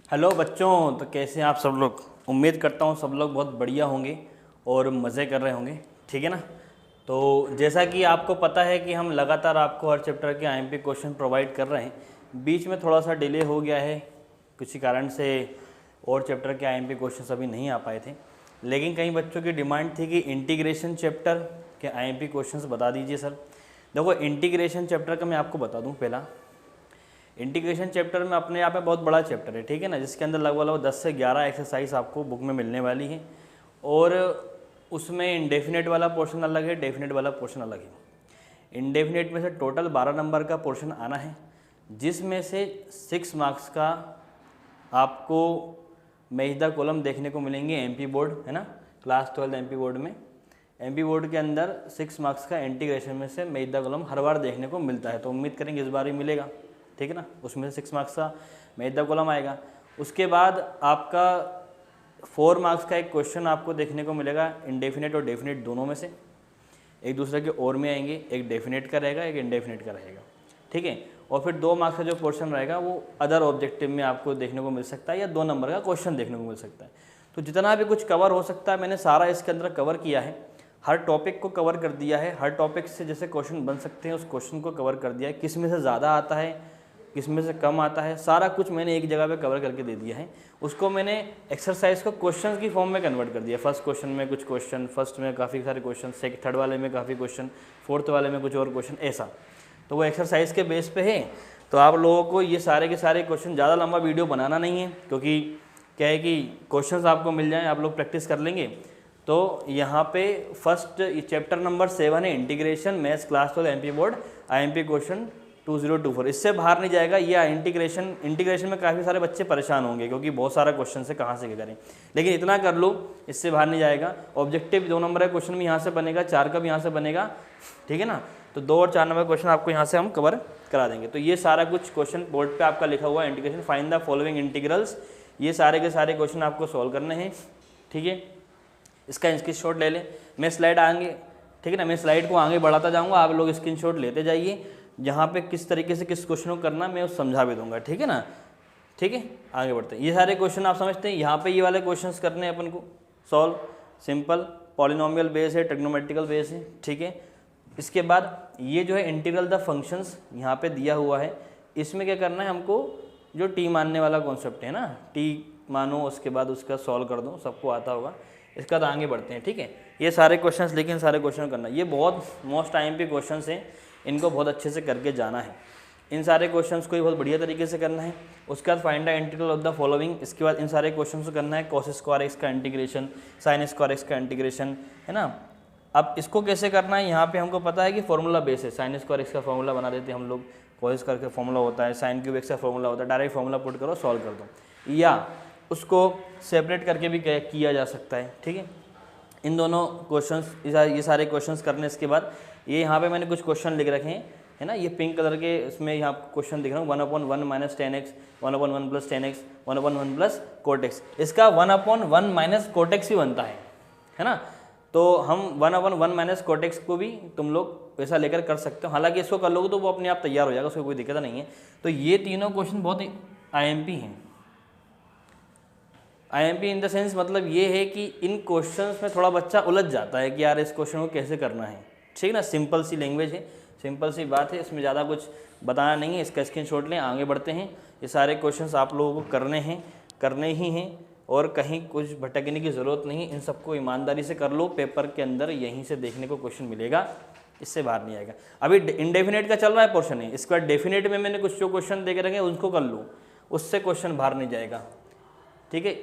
Hello बच्चों, तो कैसे हैं आप सब लोग। उम्मीद करता हूँ सब लोग बहुत बढ़िया होंगे और मज़े कर रहे होंगे, ठीक है ना। तो जैसा कि आपको पता है कि हम लगातार आपको हर चैप्टर के आईएमपी क्वेश्चन प्रोवाइड कर रहे हैं। बीच में थोड़ा सा डिले हो गया है, किसी कारण से और चैप्टर के आईएमपी क्वेश्चन अभी नहीं आ पाए थे, लेकिन कई बच्चों की डिमांड थी कि इंटीग्रेशन चैप्टर के आईएमपी क्वेश्चंस बता दीजिए सर। देखो, इंटीग्रेशन चैप्टर का मैं आपको बता दूं। पहला इंटीग्रेशन चैप्टर में अपने आप में बहुत बड़ा चैप्टर है, ठीक है ना, जिसके अंदर लगभग 10 से 11 एक्सरसाइज आपको बुक में मिलने वाली है। और उसमें इंडेफिनेट वाला पोर्शन अलग है, डेफिनेट वाला पोर्शन अलग है। इंडेफिनेट में से टोटल 12 नंबर का पोर्शन आना है, जिसमें से 6 मार्क्स का आपको मैच द कॉलम देखने को मिलेंगे। एमपी बोर्ड है ना, क्लास 12 एमपी बोर्ड में, एमपी बोर्ड के अंदर 6 मार्क्स का इंटीग्रेशन में से मैच द कॉलम हर बार देखने को मिलता है। तो उम्मीद करेंगे इस बार भी मिलेगा, ठीक है ना। उसमें से 6 मार्क्स का मैच द कॉलम आएगा। उसके बाद आपका 4 मार्क्स का एक क्वेश्चन आपको देखने को मिलेगा, इंडेफिनेट और डेफिनेट दोनों में से, एक दूसरे के और में आएंगे। एक डेफिनेट का रहेगा, एक इंडेफिनेट का रहेगा, ठीक है। और फिर 2 मार्क्स का जो पोर्शन रहेगा वो अदर ऑब्जेक्टिव में आपको देखने को मिल सकता है, या 2 नंबर का क्वेश्चन देखने को मिल सकता है। तो जितना भी कुछ कवर हो सकता है मैंने सारा इसके अंदर कवर किया है। हर टॉपिक को कवर कर दिया है, हर टॉपिक से जैसे क्वेश्चन बन सकते हैं उस क्वेश्चन को कवर कर दिया है। किस में से ज़्यादा आता है, किस में से कम आता है, सारा कुछ मैंने एक जगह पे कवर करके दे दिया है। उसको मैंने एक्सरसाइज को क्वेश्चन की फॉर्म में कन्वर्ट कर दिया। फर्स्ट क्वेश्चन में कुछ क्वेश्चन, फर्स्ट में काफ़ी सारे क्वेश्चन, थर्ड वाले में काफ़ी क्वेश्चन, फोर्थ वाले में कुछ और क्वेश्चन, ऐसा। तो वो एक्सरसाइज के बेस पे है। तो आप लोगों को ये सारे के सारे क्वेश्चन, ज़्यादा लंबा वीडियो बनाना नहीं है, क्योंकि क्या है कि क्वेश्चंस आपको मिल जाएं, आप लोग प्रैक्टिस कर लेंगे। तो यहाँ पे फर्स्ट चैप्टर नंबर 7 है integration, maths class 12 MP board, IMP question 2024। इससे बाहर नहीं जाएगा। ये इंटीग्रेशन में काफ़ी सारे बच्चे परेशान होंगे, क्योंकि बहुत सारा क्वेश्चन से कहाँ से करें, लेकिन इतना कर लो, इससे बाहर नहीं जाएगा। ऑब्जेक्टिव 2 नंबर का क्वेश्चन भी यहाँ से बनेगा, 4 का भी यहाँ से बनेगा, ठीक है ना। तो 2 और 4 नंबर क्वेश्चन आपको यहाँ से हम कवर करा देंगे। तो ये सारा कुछ क्वेश्चन बोर्ड पे आपका लिखा हुआ है, integration, find the following integrals. ये सारे के सारे क्वेश्चन आपको सॉल्व करने हैं, ठीक है। इसका स्क्रीनशॉट ले लें, मैं स्लाइड आगे, ठीक है ना, मैं स्लाइड को आगे बढ़ाता जाऊँगा, आप लोग स्क्रीनशॉट लेते जाइए। यहाँ पे किस तरीके से किस क्वेश्चन को करना मैं उस समझा भी दूंगा, ठीक है ना। ठीक है, आगे बढ़ते हैं। ये सारे क्वेश्चन आप समझते हैं। यहाँ पे ये वाले क्वेश्चंस करने हैं अपन को सॉल्व, सिंपल पॉलिनोमियल बेस है, ट्रिग्नोमेट्रिकल बेस है, ठीक है। इसके बाद ये जो है इंटीग्रल द फंक्शंस यहाँ पे दिया हुआ है। इसमें क्या करना है हमको, जो टी मानने वाला कॉन्सेप्ट है ना, टी मानो उसके बाद उसका सॉल्व कर दो, सबको आता होगा। इसका बाद आगे बढ़ते हैं, ठीक है। ये सारे क्वेश्चंस, लेकिन सारे क्वेश्चन करना, ये बहुत मोस्ट टाइम पे क्वेश्चंस हैं, इनको बहुत अच्छे से करके जाना है। इन सारे क्वेश्चंस को बहुत बढ़िया तरीके से करना है। उसके बाद find the integral of the following. इसके बाद इन सारे क्वेश्चंस को करना है, कॉस स्क्वायर एक्स का इंटीग्रेशन, साइन स्क्वायर एक्स का इंटीग्रेशन, है ना। अब इसको कैसे करना है, यहाँ पे हमको पता है कि फॉर्मूला बेस है। साइन स्क्वायर एक्स का फॉर्मूला बना देते हैं हम लोग, कॉस स्क्वायर का फॉर्मूला होता है, साइन क्यूब एक्स का फॉर्मूला होता है। डायरेक्ट फॉर्मूला पुट करो, सॉल्व कर दो, या उसको सेपरेट करके भी किया जा सकता है, ठीक है। इन दोनों क्वेश्चंस, ये सारे क्वेश्चंस करने इसके बाद ये यहाँ पे मैंने कुछ क्वेश्चन लिख रखे हैं, है ना। ये पिंक कलर के इसमें यहाँ क्वेश्चन दिख रहा हूँ, 1/1 minus 10x, 1/1 plus 10x, 1/1 plus cortex. इसका 1/1 माइनस कोटेक्स भी बनता है ना। तो हम 1/1 माइनस कोटेक्स को भी तुम लोग वैसा लेकर कर सकते हो। हालांकि इसको कर लोगे तो वो अपने आप तैयार हो जाएगा, उसको कोई दिक्कत नहीं है। तो ये तीनों क्वेश्चन बहुत IMP हैं। IMP इन द सेंस मतलब ये है कि इन क्वेश्चंस में थोड़ा बच्चा उलझ जाता है कि यार इस क्वेश्चन को कैसे करना है, ठीक है ना। सिंपल सी लैंग्वेज है, सिंपल सी बात है, इसमें ज़्यादा कुछ बताना नहीं है। इसका स्क्रीनशॉट लें, आगे बढ़ते हैं। ये सारे क्वेश्चंस आप लोगों को करने ही हैं, और कहीं कुछ भटकने की ज़रूरत नहीं है। इन सबको ईमानदारी से कर लो, पेपर के अंदर यहीं से देखने को क्वेश्चन मिलेगा, इससे बाहर नहीं आएगा। अभी इंडेफिनेट का चल रहा है पोर्शन है, इसके बाद डेफिनेट में मैंने कुछ जो क्वेश्चन दे के रखे उनको कर लो, उससे क्वेश्चन बाहर नहीं जाएगा, ठीक है।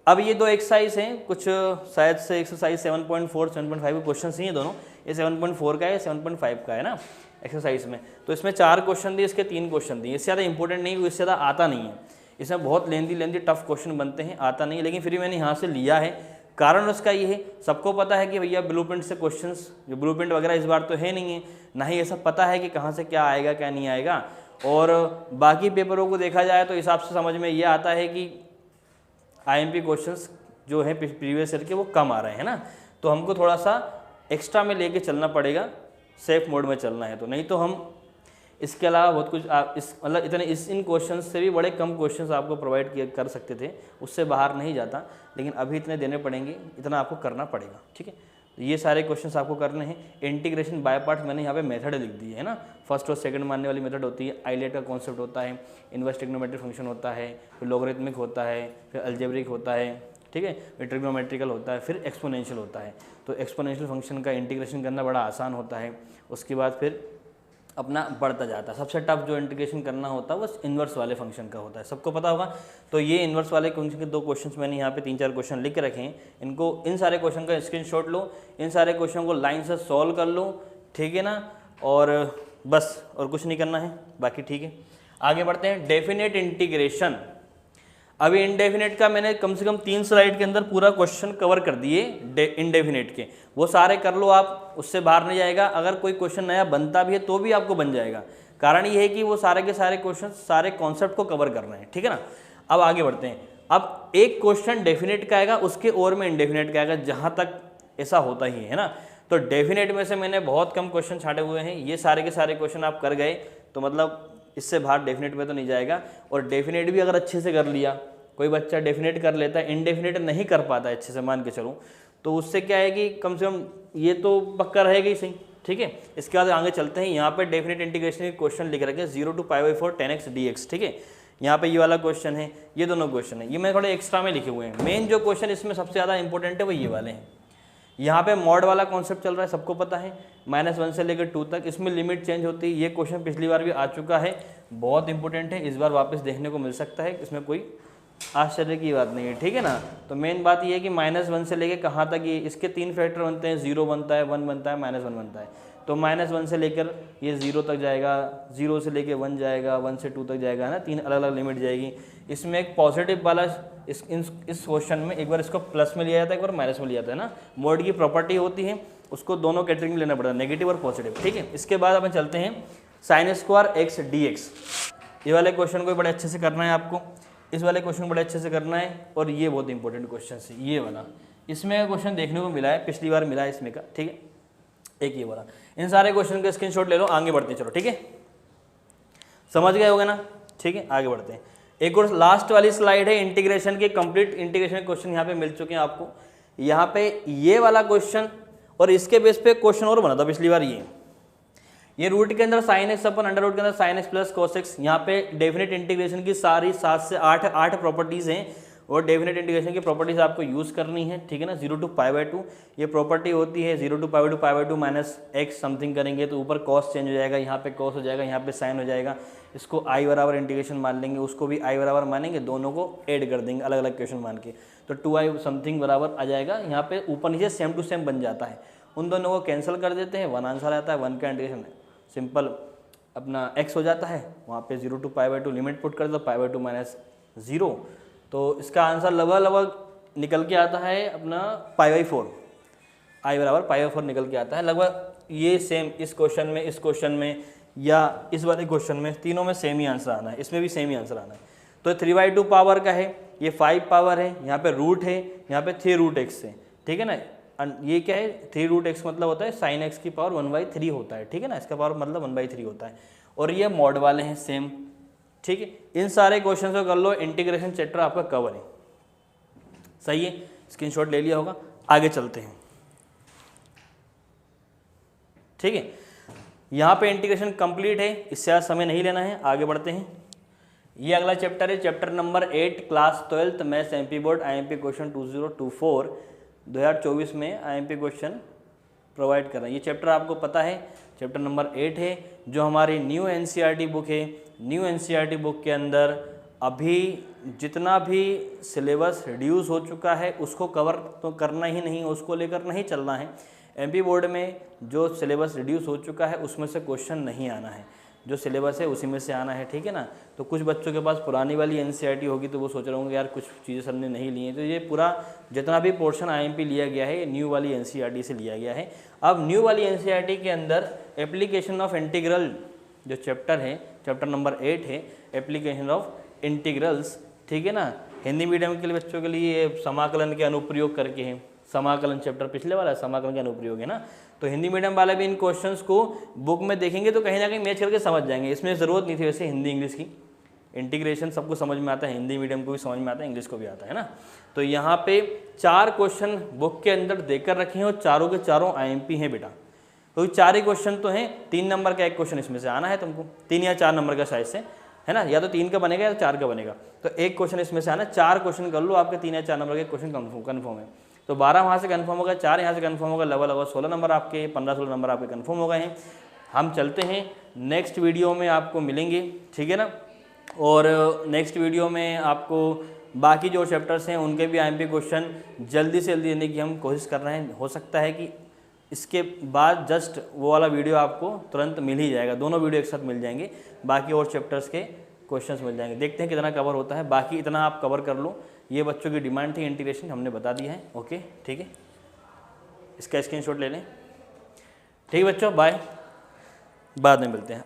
अब ये 2 एक्सरसाइज हैं, कुछ शायद से एक्सरसाइज 7.4 7.5 के क्वेश्चन ही हैं दोनों। ये 7.4 का है, 7.5 का है ना एक्सरसाइज में। तो इसमें 4 क्वेश्चन दिए, इसके 3 क्वेश्चन दिए। इससे ज़्यादा इंपॉर्टेंट नहीं, इससे ज़्यादा आता नहीं है। इसमें बहुत लेंदी टफ क्वेश्चन बनते हैं, आता नहीं है, लेकिन फिर भी मैंने यहाँ से लिया है। कारण उसका ये है, सबको पता है कि भैया ब्लूप्रिंट से क्वेश्चंस, जो ब्लूप्रिंट वगैरह इस बार तो है नहीं है, ना ही ऐसा पता है कि कहाँ से क्या आएगा क्या नहीं आएगा। और बाकी पेपरों को देखा जाए तो हिसाब से समझ में ये आता है कि IMP क्वेश्चंस जो है प्रीवियस ईयर के वो कम आ रहे हैं ना। तो हमको थोड़ा सा एक्स्ट्रा में लेके चलना पड़ेगा, सेफ मोड में चलना है। तो नहीं तो हम इसके अलावा बहुत कुछ आप इस मतलब इतने इन क्वेश्चन से भी बड़े कम क्वेश्चन आपको प्रोवाइड कर सकते थे, उससे बाहर नहीं जाता, लेकिन अभी इतने देने पड़ेंगे, इतना आपको करना पड़ेगा। ठीक है, तो ये सारे क्वेश्चंस आपको करने हैं। इंटीग्रेशन बाय पार्ट्स मैंने यहाँ पे मेथड लिख दी है ना, फर्स्ट और सेकंड मानने वाली मेथड होती है, आइलेट का कॉन्सेप्ट होता है, इनवर्स ट्रिग्नोमेट्रिक फंक्शन होता है, फिर लॉगरिथमिक होता है, फिर अलजेब्रिक होता है, ठीक है, फिर ट्रिग्नोमेट्रिकल होता है, फिर एक्सपोनेंशियल होता है। तो एक्सपोनेंशियल फंक्शन का इंटीग्रेशन करना बड़ा आसान होता है, उसके बाद फिर अपना बढ़ता जाता है। सबसे टफ जो इंटीग्रेशन करना होता है वो इन्वर्स वाले फंक्शन का होता है, सबको पता होगा। तो ये इन्वर्स वाले फंक्शन के 2 क्वेश्चंस मैंने यहाँ पे 3-4 क्वेश्चन लिख के रखे हैं, इनको इन सारे क्वेश्चन का स्क्रीनशॉट लो, इन सारे क्वेश्चन को लाइन से सॉल्व कर लो, ठीक है ना, और बस और कुछ नहीं करना है, बाकी ठीक है। आगे बढ़ते हैं, डेफिनेट इंटीग्रेशन। अभी इंडेफिनेट का मैंने कम से कम 3 स्लाइड के अंदर पूरा क्वेश्चन कवर कर दिए इंडेफिनेट के, वो सारे कर लो आप, उससे बाहर नहीं जाएगा। अगर कोई क्वेश्चन नया बनता भी है तो भी आपको बन जाएगा, कारण ये है कि वो सारे के सारे क्वेश्चन सारे कॉन्सेप्ट को कवर करना है, ठीक है ना। अब आगे बढ़ते हैं, अब एक क्वेश्चन डेफिनेट का आएगा, उसके और में इंडेफिनेट का आएगा, जहाँ तक ऐसा होता ही है ना। तो डेफिनेट में से मैंने बहुत कम क्वेश्चन छाटे हुए हैं, ये सारे के सारे क्वेश्चन आप कर गए तो मतलब इससे बाहर डेफिनेट में तो नहीं जाएगा। और डेफिनेट भी अगर अच्छे से कर लिया, कोई बच्चा डेफिनेट कर लेता है, इनडेफिनेट नहीं कर पाता है अच्छे से, मान के चलूँ, तो उससे क्या है कि कम से कम ये तो पक्का रहेगा ही सही, ठीक है। इसके बाद आगे चलते हैं, यहाँ पे डेफिनेट इंटीग्रेशन के क्वेश्चन लिख रखे हैं 0 to π/4 10x dx, ठीक है। यहाँ पे ये वाला क्वेश्चन है, ये दोनों क्वेश्चन है, ये मैं थोड़े एक्स्ट्रा में लिखे हुए हैं। मेन जो क्वेश्चन इसमें सबसे ज़्यादा इंपॉर्टेंट है वो ये वाले हैं। यहाँ पे मॉड वाला कॉन्सेप्ट चल रहा है, सबको पता है, -1 से लेकर 2 तक, इसमें लिमिट चेंज होती है। ये क्वेश्चन पिछली बार भी आ चुका है, बहुत इंपॉर्टेंट है, इस बार वापस देखने को मिल सकता है, इसमें कोई आश्चर्य की बात नहीं है, ठीक है ना। तो मेन बात ये है कि -1 से लेकर कहाँ तक, ये इसके 3 फैक्टर बनते हैं, 0 बनता है, 1 बनता है, -1 बनता है। तो -1 से लेकर ये 0 तक जाएगा, 0 से लेकर 1 जाएगा, 1 से 2 तक जाएगा, है ना, 3 अलग अलग लिमिट जाएगी। इसमें एक पॉजिटिव वाला इस क्वेश्चन में एक बार इसको प्लस में लिया जाता है, एक बार माइनस में लिया जाता है ना। मोड की प्रॉपर्टी होती है, उसको दोनों कैटेगरी में लेना पड़ता है, नेगेटिव और पॉजिटिव, ठीक है। इसके बाद अपन चलते हैं sin² x dx। ये वाले क्वेश्चन को बड़े अच्छे से करना है आपको, इस वाले क्वेश्चन को बड़े अच्छे से करना है, और ये बहुत इंपॉर्टेंट क्वेश्चन है ये वाला। इसमें क्वेश्चन देखने को मिला है, पिछली बार मिला है इसमें का, ठीक है, एक ये वाला। इन सारे क्वेश्चन का स्क्रीनशॉट ले लो, आगे बढ़ते हैं, चलो ठीक है, समझ गए होगा ना, ठीक है। आगे बढ़ते हैं, एक और लास्ट वाली स्लाइड है इंटीग्रेशन के, कंप्लीट इंटीग्रेशन क्वेश्चन यहाँ पे मिल चुके हैं आपको। यहाँ पे ये वाला क्वेश्चन और इसके बेस पे क्वेश्चन और बना था पिछली बार, ये रूट के अंदर sin x अपन अंडर रूट के अंदर sin x plus cos x। यहाँ पे डेफिनेट इंटीग्रेशन की सारी 7 से 8 प्रॉपर्टीज़ हैं, और डेफिनेट इंटीग्रेशन की प्रॉपर्टीज़ आपको यूज़ करनी है, ठीक है ना। 0 to π/2 ये प्रॉपर्टी होती है, 0 to π/2 माइनस x समथिंग करेंगे तो ऊपर cos चेंज हो जाएगा, यहाँ पे cos हो जाएगा, यहाँ पे sin हो जाएगा। इसको i बराबर इंटीग्रेशन मान लेंगे, उसको भी i बराबर मानेंगे, दोनों को ऐड कर देंगे अलग अलग क्वेश्चन मान के, तो 2i समथिंग बराबर आ जाएगा। यहाँ पे ऊपर नीचे सेम टू सेम बन जाता है, उन दोनों को कैंसिल कर देते हैं, 1 आंसर आता है। 1 का इंटीग्रेशन सिंपल अपना x हो जाता है, वहाँ पे 0 to π/2 लिमिट पुट कर दो, π/2 माइनस 0, तो इसका आंसर लगभग निकल के आता है अपना π/4, i बराबर π/4 निकल के आता है लगभग। ये सेम इस क्वेश्चन में या इस वाले क्वेश्चन में, तीनों में सेम ही आंसर आना है, इसमें भी सेम ही आंसर आना है। तो 3/2 पावर का है, ये 5 पावर है, यहाँ पे रूट है, यहाँ पे 3√x है, ठीक है ना। ये क्या है, 3√x मतलब होता है sin x की पावर 1/3 होता है, ठीक है ना, इसका पावर मतलब 1/3 होता है। और ये मॉड वाले हैं सेम, ठीक है। इन सारे क्वेश्चन को कर लो, इंटीग्रेशन चैप्टर आपका कवर है, सही है, स्क्रीनशॉट ले लिया होगा। आगे चलते हैं, ठीक है, यहाँ पे इंटीग्रेशन कंप्लीट है, इससे आज समय नहीं लेना है, आगे बढ़ते हैं। ये अगला चैप्टर है, chapter number 8 class 12th maths MP board IMP question 2024 2024 में IMP क्वेश्चन प्रोवाइड कर रहा है। ये चैप्टर आपको पता है, चैप्टर नंबर 8 है, जो हमारी न्यू NCERT बुक है। न्यू NCERT बुक के अंदर अभी जितना भी सिलेबस रिड्यूस हो चुका है उसको कवर तो करना ही नहीं, उसको लेकर नहीं चलना है। MP बोर्ड में जो सिलेबस रिड्यूस हो चुका है उसमें से क्वेश्चन नहीं आना है, जो सिलेबस है उसी में से आना है, ठीक है ना। तो कुछ बच्चों के पास पुरानी वाली NCERT होगी तो वो सोच रहे होंगे यार कुछ चीज़ें सर ने नहीं ली हैं, तो ये पूरा जितना भी पोर्शन IMP लिया गया है ये न्यू वाली NCERT से लिया गया है। अब न्यू वाली NCERT के अंदर एप्लीकेशन ऑफ इंटीग्रल जो चैप्टर है, चैप्टर नंबर 8 है, एप्लीकेशन ऑफ इंटीग्रल्स, ठीक है ना। हिंदी मीडियम के लिए बच्चों के लिए समाकलन के अनुप्रयोग करके हैं, समाकलन चैप्टर पिछले वाला समाकलन के अनुप्रयोग है ना। तो हिंदी मीडियम वाले भी इन क्वेश्चंस को बुक में देखेंगे तो कहीं ना कहीं मैच करके समझ जाएंगे। इसमें ज़रूरत नहीं थी वैसे हिंदी इंग्लिश की, इंटीग्रेशन सबको समझ में आता है, हिंदी मीडियम को भी समझ में आता है, इंग्लिश को भी आता है ना। तो यहाँ पे 4 क्वेश्चन बुक के अंदर देकर रखे हैं और चारों के चारों IMP हैं बेटा। तो 4 ही क्वेश्चन तो हैं, 3 नंबर का एक क्वेश्चन इसमें से आना है तुमको, 3 या 4 नंबर का शायद से, है ना, या तो 3 का बनेगा या 4 का बनेगा। तो एक क्वेश्चन इसमें से आना, 4 क्वेश्चन कर लो, आपके 3 या 4 नंबर के क्वेश्चन कन्फर्म है। तो 12 वहाँ से कन्फर्म होगा, 4 यहाँ से कन्फर्म होगा, लगभग 16 नंबर आपके, 15-16 नंबर आपके कन्फर्म हो गए हैं। हम चलते हैं नेक्स्ट वीडियो में, आपको मिलेंगे, ठीक है ना। और नेक्स्ट वीडियो में आपको बाकी जो चैप्टर्स हैं उनके भी IMP क्वेश्चन जल्दी से जल्दी देने की हम कोशिश कर रहे हैं। हो सकता है कि इसके बाद जस्ट वो वाला वीडियो आपको तुरंत मिल ही जाएगा, दोनों वीडियो एक साथ मिल जाएंगे, बाकी और चैप्टर्स के क्वेश्चंस मिल जाएंगे। देखते हैं कितना कवर होता है, बाकी इतना आप कवर कर लो। ये बच्चों की डिमांड थी, इंटीग्रेशन हमने बता दिया है। ओके ठीक है, इसका स्क्रीनशॉट ले लें। ठीक है बच्चों, बाय, बाद में मिलते हैं।